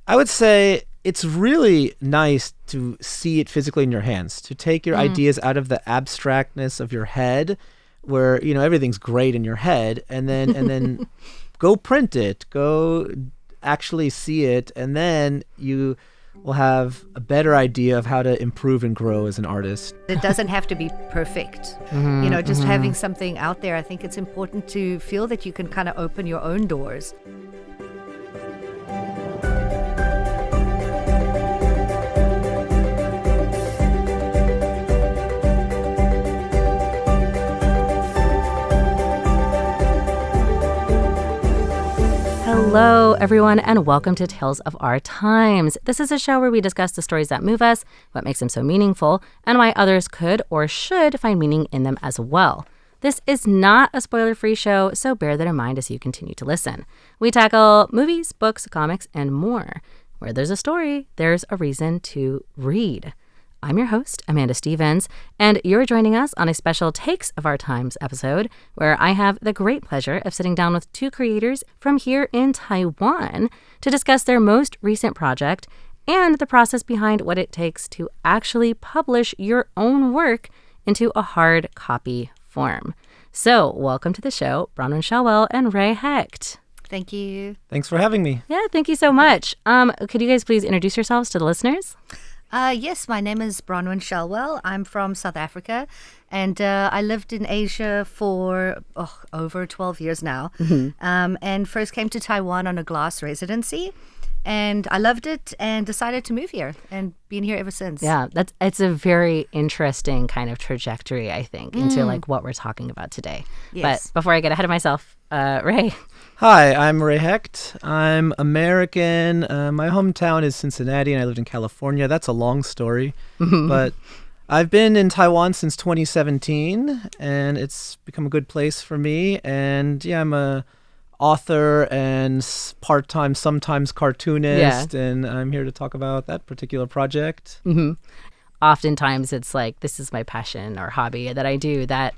I would say it's really nice to see it physically in your hands, to take your ideas out of the abstractness of your head, where everything's great in your head, and then go print it, go actually see it, and then you will have a better idea of how to improve and grow as an artist. It doesn't have to be perfect. Just having something out there, I think it's important to feel that you can kind of open your own doors. Hello, everyone, and welcome to Tales of Our Times. This is a show where we discuss the stories that move us, what makes them so meaningful, and why others could or should find meaning in them as well. This is not a spoiler-free show, so bear that in mind as you continue to listen. We tackle movies, books, comics, and more. Where there's a story, there's a reason to read. I'm your host, Amanda Stevens, and you're joining us on a special Takes of Our Times episode where I have the great pleasure of sitting down with two creators from here in Taiwan to discuss their most recent project and the process behind what it takes to actually publish your own work into a hard copy form. So, welcome to the show, Bronwen Shelwell and Hecht. Thank you. Thanks for having me. Yeah, thank you so much. Could you guys please introduce yourselves to the listeners? Yes, my name is Bronwen Shelwell. I'm from South Africa, and I lived in Asia for over 12 years now, and first came to Taiwan on a glass residency, and I loved it and decided to move here and been here ever since. Yeah, it's a very interesting kind of trajectory, I think, into like what we're talking about today. Yes. But before I get ahead of myself, Ray. Hi, I'm Hecht. I'm American. My hometown is Cincinnati, and I lived in California. That's a long story, but I've been in Taiwan since 2017, and it's become a good place for me. And yeah, I'm a author and part-time, sometimes cartoonist, and I'm here to talk about that particular project. Oftentimes, it's like, this is my passion or hobby that I do that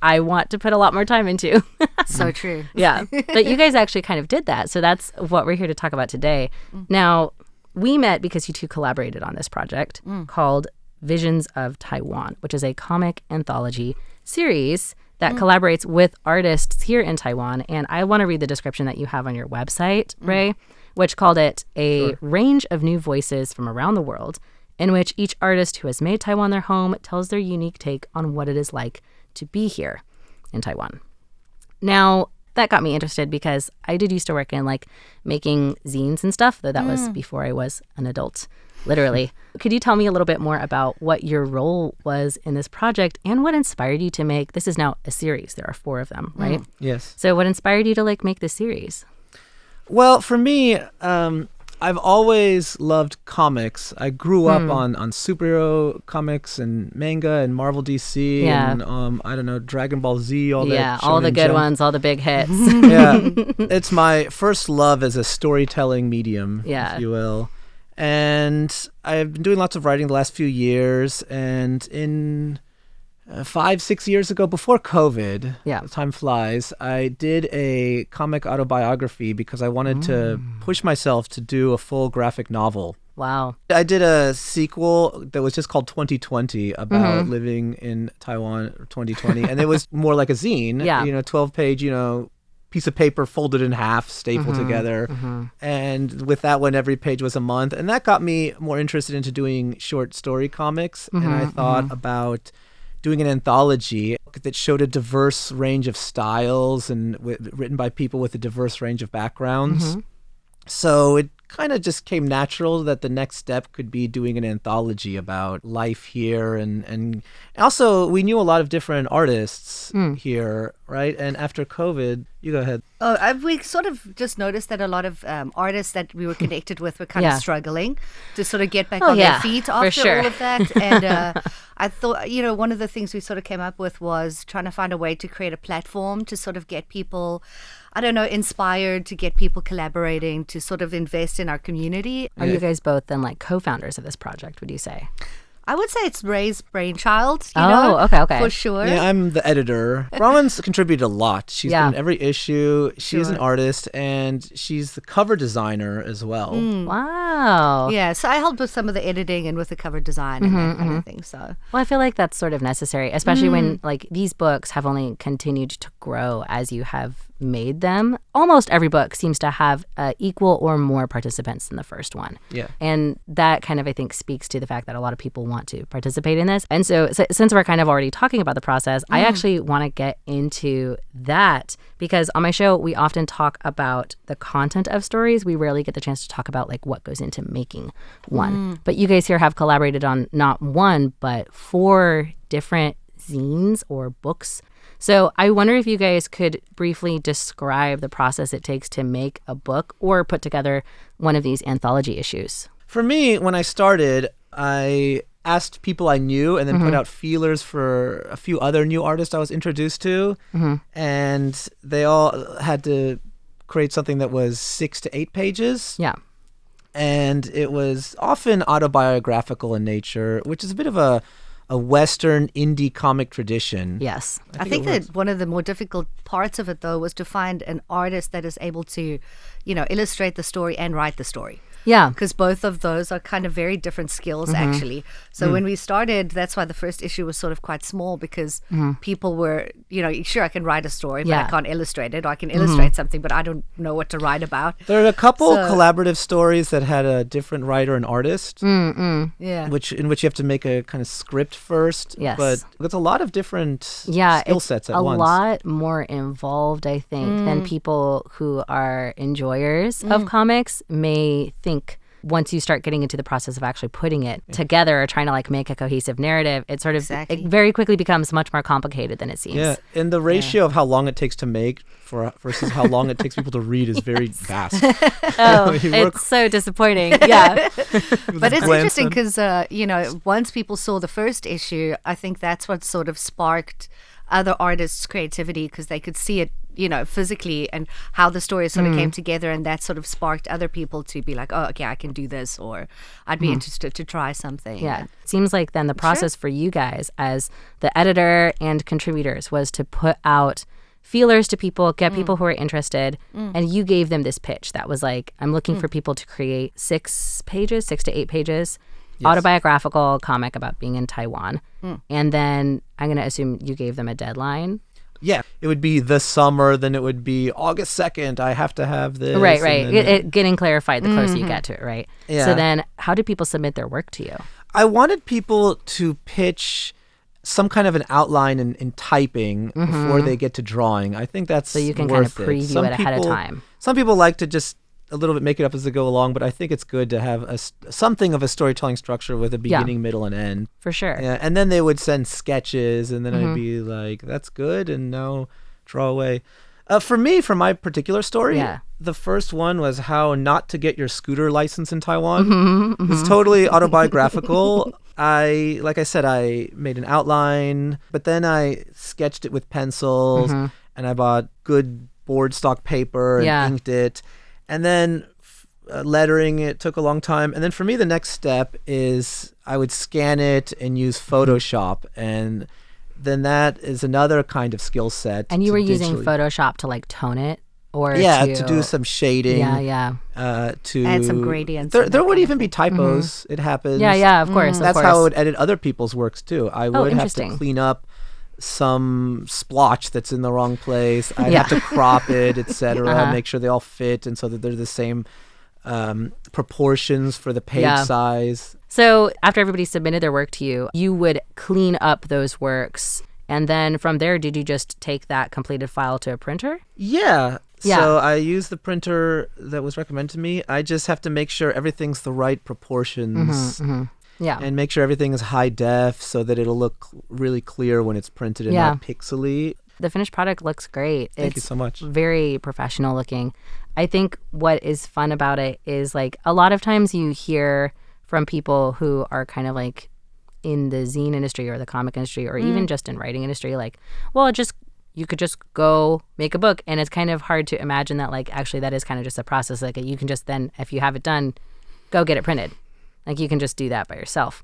I want to put a lot more time into. So true. Yeah. But you guys actually kind of did that. So that's what we're here to talk about today. Now, we met because you two collaborated on this project called Visions of Taiwan, which is a comic anthology series that collaborates with artists here in Taiwan. And I want to read the description that you have on your website, Ray, which called it a range of new voices from around the world in which each artist who has made Taiwan their home tells their unique take on what it is like to be here in Taiwan. Now, that got me interested because I used to work in like making zines and stuff, though that was before I was an adult, literally. Could you tell me a little bit more about what your role was in this project and what inspired you to make, this is now a series, there are 4 of them, right? Yes. So what inspired you to like make this series? Well, for me, I've always loved comics. I grew up on superhero comics and manga and Marvel DC and I don't know, Dragon Ball Z, all that. Yeah, all the good ones, all the big hits. Yeah, it's my first love as a storytelling medium, if you will. And I've been doing lots of writing the last few years, and in 5-6 years ago, before COVID, time flies, I did a comic autobiography because I wanted to push myself to do a full graphic novel. Wow. I did a sequel that was just called 2020 about living in Taiwan 2020, and it was more like a zine, 12-page, piece of paper folded in half, stapled together. And with that one, every page was a month. And that got me more interested into doing short story comics. And I thought about doing an anthology that showed a diverse range of styles and written by people with a diverse range of backgrounds. So it kind of just came natural that the next step could be doing an anthology about life here. And also, we knew a lot of different artists here, right? And after COVID, you go ahead. We sort of just noticed that a lot of artists that we were connected with were kind of struggling to sort of get back on their feet after all of that. And I thought, one of the things we sort of came up with was trying to find a way to create a platform to sort of get people, inspired, to get people collaborating, to sort of invest in our community. Are you guys both then like co-founders of this project, would you say? I would say it's Ray's brainchild, okay. For sure. Yeah, I'm the editor. Bronwen's contributed a lot. She's been in every issue. She's an artist, and she's the cover designer as well. Wow. Yeah, so I helped with some of the editing and with the cover design and that kind of thing. So, well, I feel like that's sort of necessary, especially when like these books have only continued to grow as you have made them. Almost every book seems to have equal or more participants than the first one. Yeah. And that kind of, I think, speaks to the fact that a lot of people want to participate in this. And so since we're kind of already talking about the process, I actually want to get into that because on my show, we often talk about the content of stories. We rarely get the chance to talk about like what goes into making one. But you guys here have collaborated on not one, but 4 different zines or books. So I wonder if you guys could briefly describe the process it takes to make a book or put together one of these anthology issues. For me, when I started, I asked people I knew and then put out feelers for a few other new artists I was introduced to. And they all had to create something that was 6 to 8 pages. Yeah. And it was often autobiographical in nature, which is a bit of a Western indie comic tradition. Yes. I think that one of the more difficult parts of it, though, was to find an artist that is able to, illustrate the story and write the story. Yeah. Because both of those are kind of very different skills, actually. So when we started, that's why the first issue was sort of quite small because people were, sure, I can write a story, but I can't illustrate it. Or I can illustrate something, but I don't know what to write about. There are a couple collaborative stories that had a different writer and artist. Yeah. In which you have to make a kind of script first. Yes. But it's a lot of different skill sets at once. A lot more involved, I think, than people who are enjoyers of comics may think. Once you start getting into the process of actually putting it together or trying to like make a cohesive narrative, it sort of it very quickly becomes much more complicated than it seems. Yeah, and the ratio of how long it takes to make versus how long it takes people to read is very vast. It's so disappointing. Yeah. But it's interesting because, once people saw the first issue, I think that's what sort of sparked other artists' creativity because they could see it, physically and how the story sort of came together, and that sort of sparked other people to be like, oh, okay, I can do this, or I'd be interested to try something. Yeah. It seems like then the process for you guys as the editor and contributors was to put out feelers to people, get people who are interested, and you gave them this pitch that was like, I'm looking for people to create 6 to 8 pages, autobiographical comic about being in Taiwan. And then I'm going to assume you gave them a deadline. Yeah, it would be this summer, then it would be August 2nd, I have to have this. Right. It getting clarified the closer you get to it, right? Yeah. So then how do people submit their work to you? I wanted people to pitch some kind of an outline in typing before they get to drawing. I think that's so you can worth kind of preview it ahead of time. Some people like to just a little bit make it up as they go along, but I think it's good to have something of a storytelling structure with a beginning, middle, and end. For sure. Yeah, and then they would send sketches, and then I'd be like, that's good, and now draw away. For me, for my particular story, the first one was how not to get your scooter license in Taiwan. It's totally autobiographical. Like I said, I made an outline, but then I sketched it with pencils, and I bought good board stock paper and inked it. And then lettering it took a long time. And then for me, the next step is I would scan it and use Photoshop. And then that is another kind of skill set. And you were using Photoshop to like tone it? Or to do some shading. Yeah. To add some gradients. There would even be typos. It happens. Yeah, of course. That's how I would edit other people's works too. I would have to clean up some splotch that's in the wrong place. I'd have to crop it, etc. Make sure they all fit, and so that they're the same proportions for the page size. So after everybody submitted their work to you, you would clean up those works, and then from there, did you just take that completed file to a printer? Yeah. So I use the printer that was recommended to me. I just have to make sure everything's the right proportions. Yeah. And make sure everything is high def so that it'll look really clear when it's printed and not pixely. The finished product looks great. Thank you so much. Very professional looking. I think what is fun about it is like a lot of times you hear from people who are kind of like in the zine industry or the comic industry or even just in writing industry, like, well, you could just go make a book. And it's kind of hard to imagine that like actually that is kind of just a process. Like you can just then, if you have it done, go get it printed. Like you can just do that by yourself.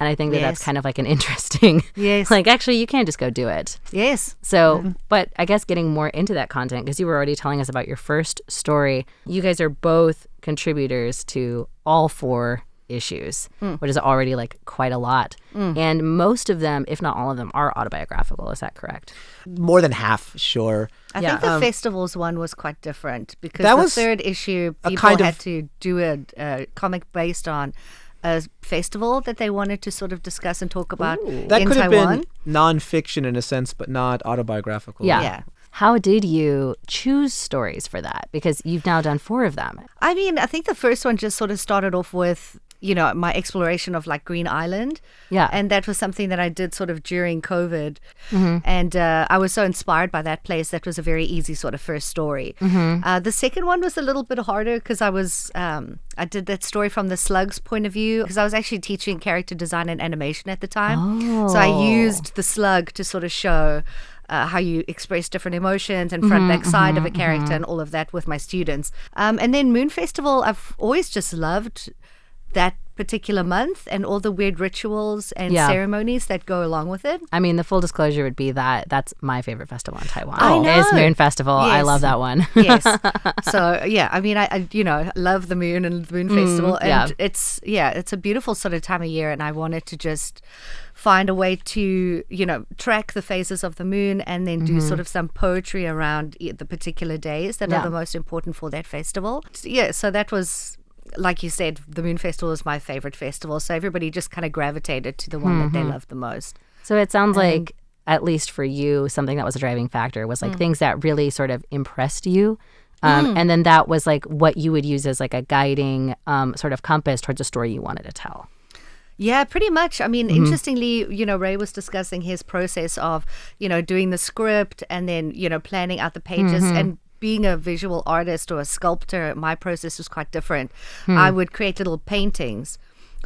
And I think that that's kind of like an interesting, like actually you can't just go do it. Yes. So, but I guess getting more into that content, because you were already telling us about your first story, you guys are both contributors to all 4 issues, which is already like quite a lot. And most of them, if not all of them, are autobiographical. Is that correct? More than half, sure. I think the festivals one was quite different because the 3rd issue, people had to do a comic based on a festival that they wanted to sort of discuss and talk about in Taiwan. That could have been nonfiction in a sense, but not autobiographical. Yeah. How did you choose stories for that? Because you've now done 4 of them. I mean, I think the first one just sort of started off with, my exploration of like Green Island. Yeah. And that was something that I did sort of during COVID. And I was so inspired by that place. That was a very easy sort of first story. The second one was a little bit harder because I did that story from the slug's point of view because I was actually teaching character design and animation at the time. So I used the slug to sort of show how you express different emotions and front back side of a character and all of that with my students. And then Moon Festival, I've always just loved that particular month and all the weird rituals and ceremonies that go along with it. I mean, the full disclosure would be that that's my favorite festival in Taiwan. I know. Is Moon Festival. Yes. I love that one. Yes. So, I mean, I love the moon and the Moon Festival. And it's a beautiful sort of time of year. And I wanted to just find a way to, track the phases of the moon and then do sort of some poetry around the particular days that are the most important for that festival. Yeah, so that was, like you said, the Moon Festival is my favorite festival. So everybody just kind of gravitated to the one that they loved the most. So it sounds like, at least for you, something that was a driving factor was like things that really sort of impressed you. And then that was like what you would use as like a guiding sort of compass towards a story you wanted to tell. Yeah, pretty much. I mean, interestingly, Ray was discussing his process of, doing the script and then, planning out the pages and being a visual artist or a sculptor, my process was quite different. I would create little paintings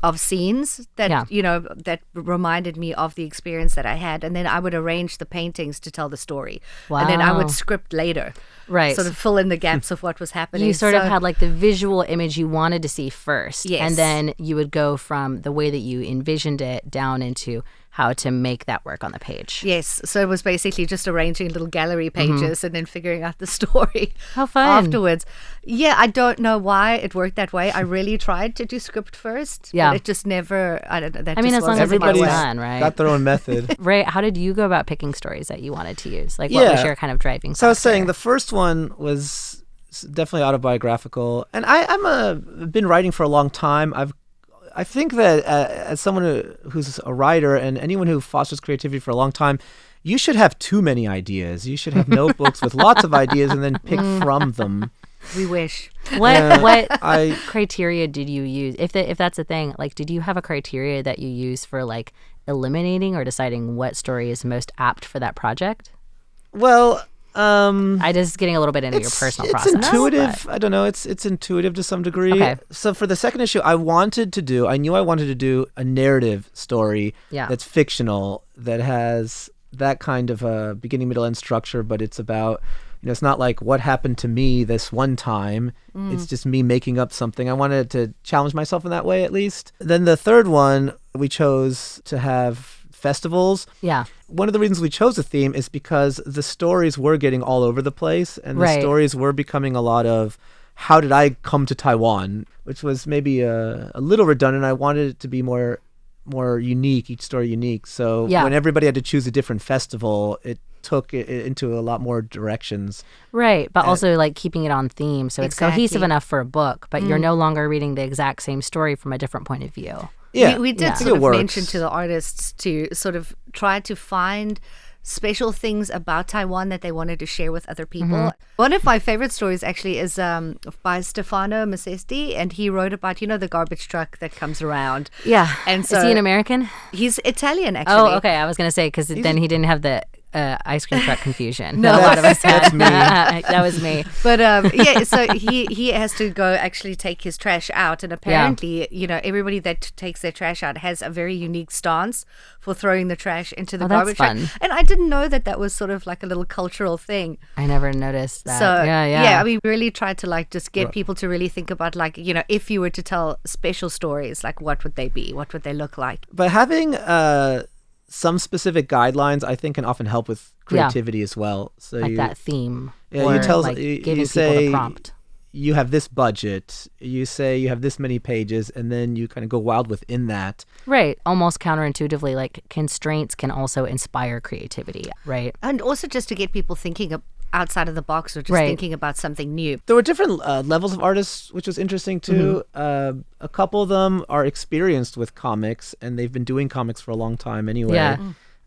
of scenes that, that reminded me of the experience that I had. And then I would arrange the paintings to tell the story. Wow. And then I would script later. Right. Sort of fill in the gaps of what was happening. You sort of had like the visual image you wanted to see first. Yes. And then you would go from the way that you envisioned it down into how to make that work on the page. Yes. So it was basically just arranging little gallery pages and then figuring out the story. How fun. Afterwards. Yeah, I don't know why it worked that way. I really tried to do script first. Yeah. But it just never, I don't know. That I mean, just as long as everybody's it's done, right? got their own method. Ray, how did you go about picking stories that you wanted to use? Like, what was your kind of driving factor? So I was saying the first one was definitely autobiographical. And I've been writing for a long time. I think that as someone who's a writer and anyone who fosters creativity for a long time, you should have too many ideas. You should have notebooks with lots of ideas and then pick from them. We wish. What criteria did you use? If that's a thing, like, did you have a criteria that you use for like eliminating or deciding what story is most apt for that project? Well, I just getting a little bit into your personal process. It's intuitive. I don't know. It's intuitive to some degree. Okay. So for the second issue, I knew I wanted to do a narrative story that's fictional, that has that kind of a beginning, middle, end structure, but it's about, it's not like what happened to me this one time. It's just me making up something. I wanted to challenge myself in that way, at least. Then the third one, we chose to have festivals. Yeah. One of the reasons we chose the theme is because the stories were getting all over the place, and the stories were becoming a lot of how did I come to Taiwan, which was maybe a little redundant. I wanted it to be more unique, each story unique. So when everybody had to choose a different festival, it took it into a lot more directions. Right, but also like keeping it on theme, so it's cohesive enough for a book, but you're no longer reading the exact same story from a different point of view. Yeah, we did sort of mention to the artists to sort of try to find special things about Taiwan that they wanted to share with other people. One of my favorite stories actually is by Stefano Massesti, and he wrote about, the garbage truck that comes around. Yeah. And so is he an American? He's Italian, actually. Oh, okay. I was going to say, because then he didn't have the ice cream truck confusion. No, a lot of us had. That's me. That was me. But so he has to go actually take his trash out, and apparently, everybody that takes their trash out has a very unique stance for throwing the trash into the garbage truck. And I didn't know that was sort of like a little cultural thing. I never noticed that. So I mean, really tried to like just get people to really think about like, if you were to tell special stories, like what would they be? What would they look like? But having some specific guidelines, I think, can often help with creativity as well. So like that theme. Yeah, or you tell like you giving say people the prompt. You have this budget. You say you have this many pages, and then you kind of go wild within that. Right. Almost counterintuitively, like constraints can also inspire creativity, right? And also just to get people thinking outside of the box, or just thinking about something new. There were different levels of artists, which was interesting too. A couple of them are experienced with comics, and they've been doing comics for a long time anyway. Yeah.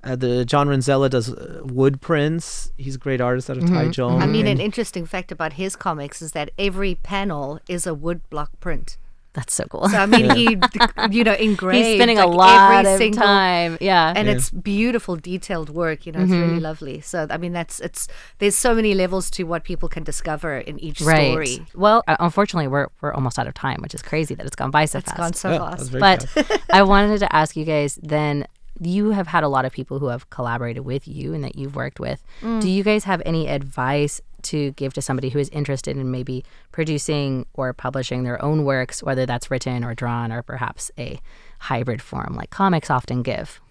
The John Renzella does wood prints. He's a great artist out of Taiwan. I mean, an interesting fact about his comics is that every panel is a wood block print. That's so cool. So I mean, he engraved. He's spending like a lot every of time. Yeah, and it's beautiful, detailed work. It's really lovely. So I mean, there's so many levels to what people can discover in each story. Well, unfortunately, we're almost out of time, which is crazy that it's gone by so fast. It's gone so fast. But I wanted to ask you guys then. You have had a lot of people who have collaborated with you and that you've worked with. Do you guys have any advice to give to somebody who is interested in maybe producing or publishing their own works, whether that's written or drawn or perhaps a hybrid form like comics often give?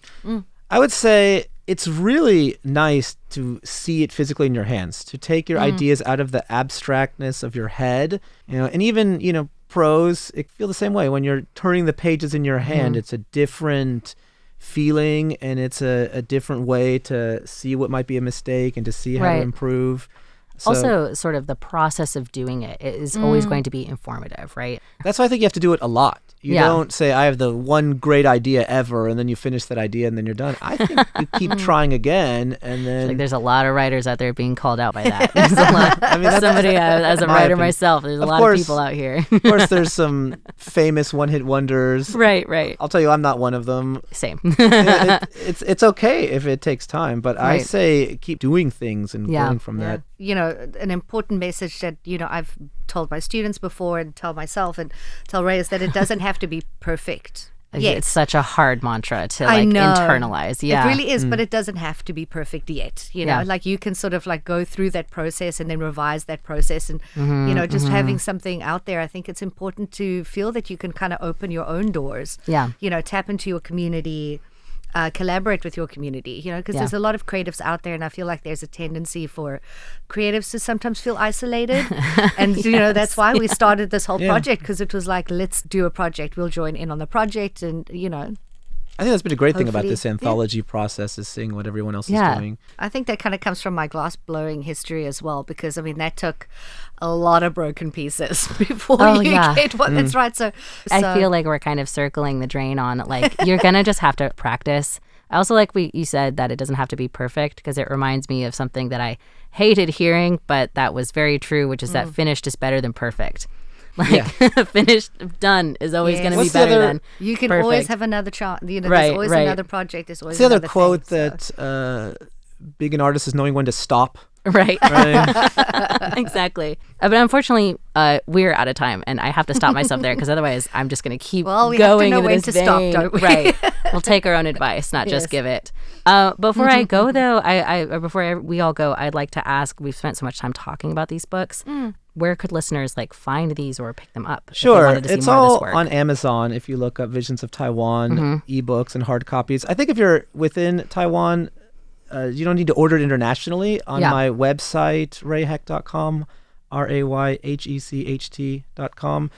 I would say it's really nice to see it physically in your hands, to take your ideas out of the abstractness of your head, and even, prose, it feel the same way. When you're turning the pages in your hand, it's a different feeling, and it's a different way to see what might be a mistake and to see how to improve. So, also, sort of the process of doing it is always going to be informative, right? That's why I think you have to do it a lot. You don't say, I have the one great idea ever, and then you finish that idea and then you're done. I think you keep trying again, and then... Like there's a lot of writers out there being called out by that. There's a lot. I mean, somebody, as a writer myself, there's a lot of people out here. Of course, there's some famous one-hit wonders. Right. I'll tell you, I'm not one of them. Same. It's okay if it takes time, but I say keep doing things and growing from that. An important message that, I've told my students before and tell myself and tell Ray is that it doesn't have to be perfect. Yes. It's such a hard mantra to internalize. Yeah. It really is, but it doesn't have to be perfect yet. Like you can sort of like go through that process and then revise that process and, just having something out there. I think it's important to feel that you can kind of open your own doors. Yeah. Tap into your community. Collaborate with your community, because there's a lot of creatives out there, and I feel like there's a tendency for creatives to sometimes feel isolated. And, that's why we started this whole project, because it was like, let's do a project. We'll join in on the project and, I think that's been a great thing about this anthology process is seeing what everyone else is doing. I think that kind of comes from my glass blowing history as well, because I mean that took a lot of broken pieces before get one that's right. So I feel like we're kind of circling the drain on like you're gonna just have to practice. I also like you said that it doesn't have to be perfect, because it reminds me of something that I hated hearing, but that was very true, which is that finished is better than perfect. Like finished, done is always going to be better than you can perfect. Always have another chance. There's always another project. There's always the another other quote thing, that being an artist is knowing when to stop. Right. Exactly. But unfortunately, we're out of time, and I have to stop myself there, because otherys I'm just going to keep going. We have to know when to stop, vein. Don't we? Right. We'll take our own advice, not just give it. Before I go, though, before we all go, I'd like to ask. We've spent so much time talking about these books. Where could listeners find these or pick them up? Sure, it's all on Amazon. If you look up Visions of Taiwan, ebooks and hard copies. I think if you're within Taiwan, you don't need to order it internationally. On my website, rayhecht.com, RAYHECHT.com.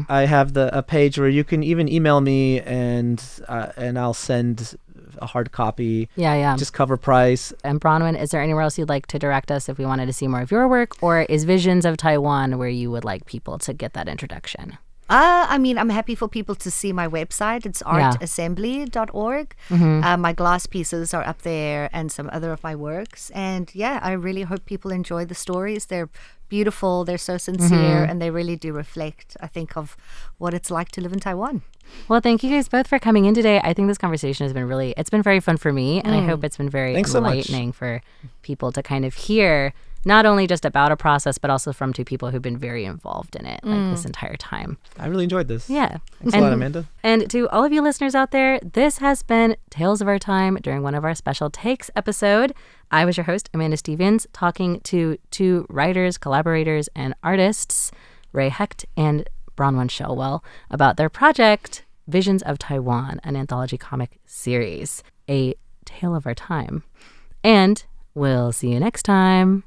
I have a page where you can even email me and I'll send a hard copy. Just cover price. And Bronwen, is there anywhere else you'd like to direct us if we wanted to see more of your work, or is Visions of Taiwan where you would like people to get that introduction? I mean, I'm happy for people to see my website. It's artassembly.org. My glass pieces are up there and some other of my works. And yeah, I really hope people enjoy the stories. They're beautiful, they're so sincere, and they really do reflect, I think, of what it's like to live in Taiwan. Well, thank you guys both for coming in today. I think this conversation has been it's been very fun for me, and I hope it's been very enlightening for people to kind of hear not only just about a process, but also from two people who've been very involved in it like this entire time. I really enjoyed this. Yeah. Thanks a lot, Amanda. And to all of you listeners out there, this has been Tales of Our Time during one of our special takes episode. I was your host, Amanda Stevens, talking to two writers, collaborators, and artists, Ray Hecht and Bronwen Shelwell, about their project, Visions of Taiwan, an anthology comic series, a tale of our time. And we'll see you next time.